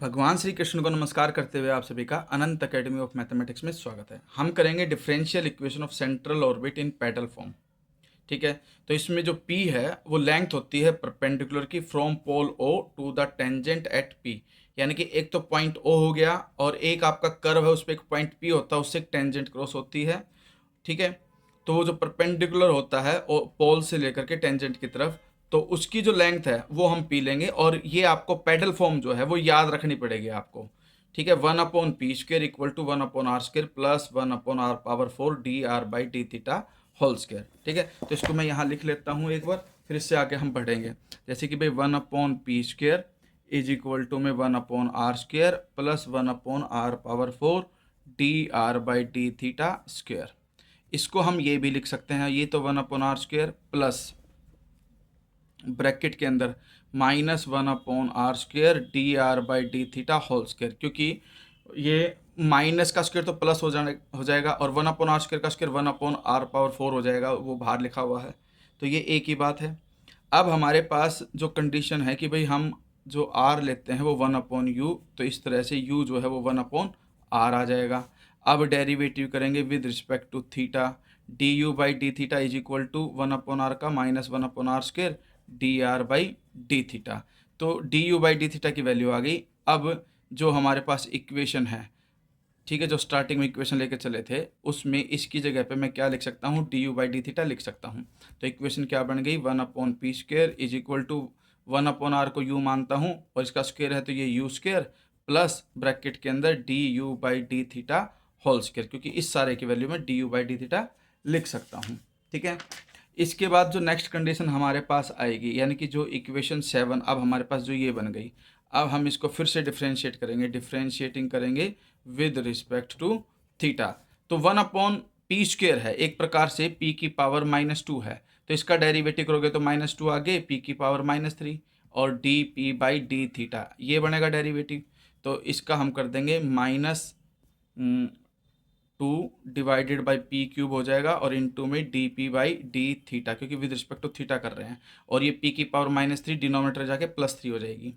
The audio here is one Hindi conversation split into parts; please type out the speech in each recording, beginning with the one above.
भगवान श्री कृष्ण को नमस्कार करते हुए आप सभी का अनंत एकेडमी ऑफ मैथमेटिक्स में स्वागत है। हम करेंगे differential equation of central orbit in pedal form. ठीक है, तो इसमें जो p है वो लेंथ होती है परपेंडिकुलर की from pole O to the tangent at P। यानी कि एक तो पॉइंट O हो गया और एक आपका कर्व है, उस पर एक पॉइंट P होता है, उससे एक टेंजेंट क्रॉस होती है। ठीक है, तो वो जो परपेंडिकुलर होता है पोल से लेकर के टेंजेंट की तरफ, तो उसकी जो लेंथ है वो हम पी लेंगे। और ये आपको पेडल फॉर्म जो है वो याद रखनी पड़ेगी आपको। ठीक है, 1/p² equal to 1/r² plus 1/r⁴ dr/d θ whole square. ठीक है, तो इसको मैं यहाँ लिख लेता हूँ एक बार, फिर इससे आगे हम बढ़ेंगे। जैसे कि भाई 1/p² इज इक्वल टू में 1/r² प्लस 1/r⁴ dr/d θ²। इसको हम ये भी लिख सकते हैं, ये तो 1/r² प्लस ब्रैकेट के अंदर -1/r² dr/d θ होल स्क्वायर, क्योंकि ये माइनस का स्क्वायर तो प्लस हो जाएगा और 1/r² का स्क्वायर 1/r⁴ हो जाएगा, वो बाहर लिखा हुआ है, तो ये एक ही बात है। अब हमारे पास जो कंडीशन है कि भाई हम जो r लेते हैं वो 1/u, तो इस तरह से u जो है वो 1/r आ जाएगा। अब डेरिवेटिव करेंगे with respect to theta, du/d θ is equal to 1/r का -1/r² dr/d θ। तो du/d θ की वैल्यू आ गई। अब जो हमारे पास इक्वेशन है, ठीक है, जो स्टार्टिंग में इक्वेशन लेके चले थे उसमें इसकी जगह पे मैं क्या लिख सकता हूँ, du/d θ लिख सकता हूँ। तो इक्वेशन क्या बन गई, 1/p² is equal to 1/r को u मानता हूँ और इसका स्क्वायर है तो ये u² प्लस ब्रैकेट के अंदर du/d θ होल स्क्वायर, क्योंकि इस सारे की वैल्यू में du/d θ लिख सकता हूँ। ठीक है, इसके बाद जो नेक्स्ट कंडीशन हमारे पास आएगी, यानी कि जो इक्वेशन 7 अब हमारे पास जो ये बन गई, अब हम इसको फिर से डिफ्रेंशिएट करेंगे, डिफ्रेंशिएटिंग करेंगे विद रिस्पेक्ट टू थीटा। तो 1/p² है, एक प्रकार से p की पावर -2 है, तो इसका डेरिवेटिव करोगे तो -2 आगे p की पावर -3 और dp/d θ ये बनेगा डेरिवेटिव। तो इसका हम कर देंगे -2 डिवाइडेड बाई p³ हो जाएगा और इनटू में dp/d θ, क्योंकि विद रिस्पेक्ट टू थीटा कर रहे हैं, और ये p की पावर -3 डिनोमिनेटर जाके +3 हो जाएगी,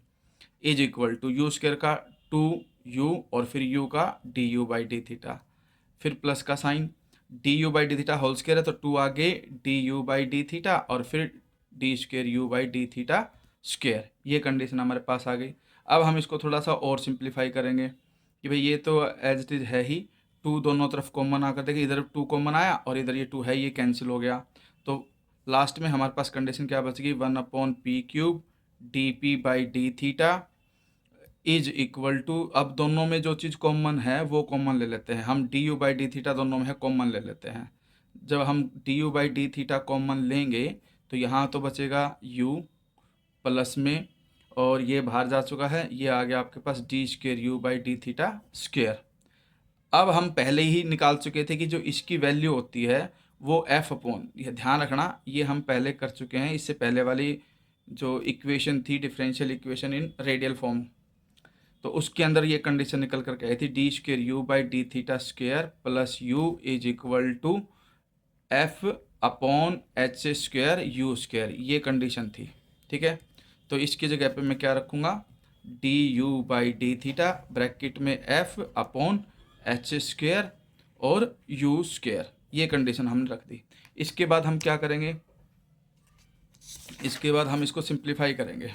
इज इक्वल टू u² का 2u और फिर u का du/d θ, फिर प्लस का साइन, du/d θ होल स्क्वायर है तो 2 आगे du/d θ और फिर d²u/d θ²। ये कंडीशन हमारे पास आ गई। अब हम इसको थोड़ा सा और सिंप्लीफाई करेंगे कि भाई ये तो एज इट इज़ है ही, 2 दोनों तरफ कॉमन आकर देखिए, इधर 2 कॉमन आया और इधर ये 2 है, ये कैंसिल हो गया। तो लास्ट में हमारे पास कंडीशन क्या बच गई, 1/p³ dp/d θ is equal to, अब दोनों में जो चीज़ कॉमन है वो कॉमन ले लेते हैं हम, du/d θ दोनों में है कॉमन ले लेते हैं। जब हम du/d θ कॉमन लेंगे तो यहाँ तो बचेगा u प्लस में, और ये बाहर जा चुका है, ये आ गया आपके पास d²u/d θ²। अब हम पहले ही निकाल चुके थे कि जो इसकी वैल्यू होती है वो f/, ये ध्यान रखना, ये हम पहले कर चुके हैं, इससे पहले वाली जो इक्वेशन थी differential equation in radial form, तो उसके अंदर ये कंडीशन निकल करके आई थी d²u/d θ² plus u is equal to f/h²u², ये कंडीशन थी। ठीक है, तो इसकी जगह पे मैं क्या रखूँगा, du/d θ ब्रैकेट में f/h² और u², ये कंडीशन हमने रख दी। इसके बाद हम क्या करेंगे, इसके बाद हम इसको सिंप्लीफाई करेंगे,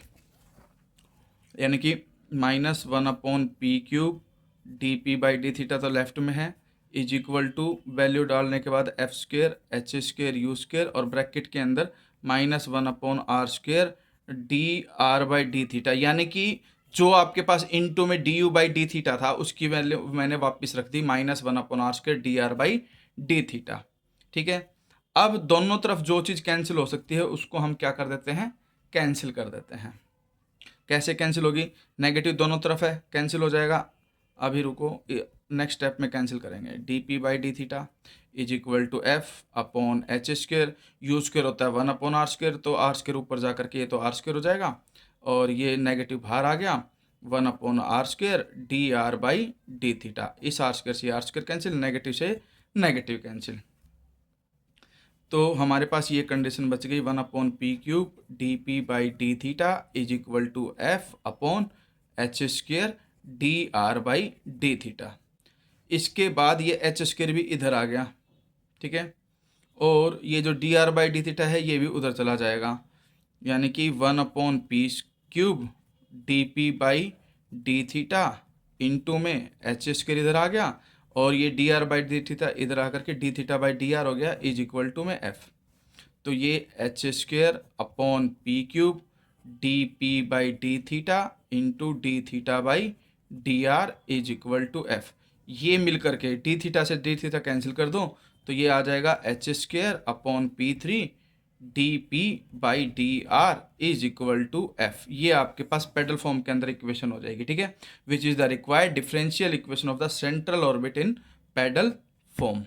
यानी कि -1/p³ dp/d θ तो लेफ्ट में है, इज इक्वल टू वैल्यू डालने के बाद f² h² u² और ब्रैकेट के अंदर -1/r² dr/d θ, यानी कि जो आपके पास इनटू में du/d θ था उसकी वैल्यू मैंने वापस रख दी -1/r² dr/d θ। ठीक है, अब दोनों तरफ जो चीज़ कैंसिल हो सकती है उसको हम क्या कर देते हैं, कैंसिल कर देते हैं। कैसे कैंसिल होगी, नेगेटिव दोनों तरफ है, कैंसिल हो जाएगा। अभी रुको, नेक्स्ट स्टेप में कैंसिल करेंगे, dp/d θ is equal to f/h², u² होता है 1/r², तो r² ऊपर जा करके ये तो r² हो जाएगा और ये नेगेटिव बाहर आ गया, 1/r² dr/d θ, इस r² से r² कैंसिल, नेगेटिव से नेगेटिव कैंसिल, तो हमारे पास ये कंडीशन बच गई 1/p³ dp/d θ is equal to f/h² D R by D theta. इसके बाद ये एच स्क्वायर भी इधर आ गया, ठीक है, और ये जो D R by D theta है ये भी उधर चला जाएगा, यानी कि 1/p³ D P by D theta into M H square इधर आ गया, और ये D R by D theta इधर आकर के D theta by D R हो गया is equal to M F. तो ये h² D P by D theta into D theta by D R is equal to F. ये मिल करके डी थीटा से डी थीटा कैंसिल कर दो तो ये आ जाएगा h² D P by D R is equal to F. ये आपके पास पेडल फॉर्म के अंदर इक्वेशन हो जाएगी, ठीक है, which is the required differential equation of the central orbit in pedal form.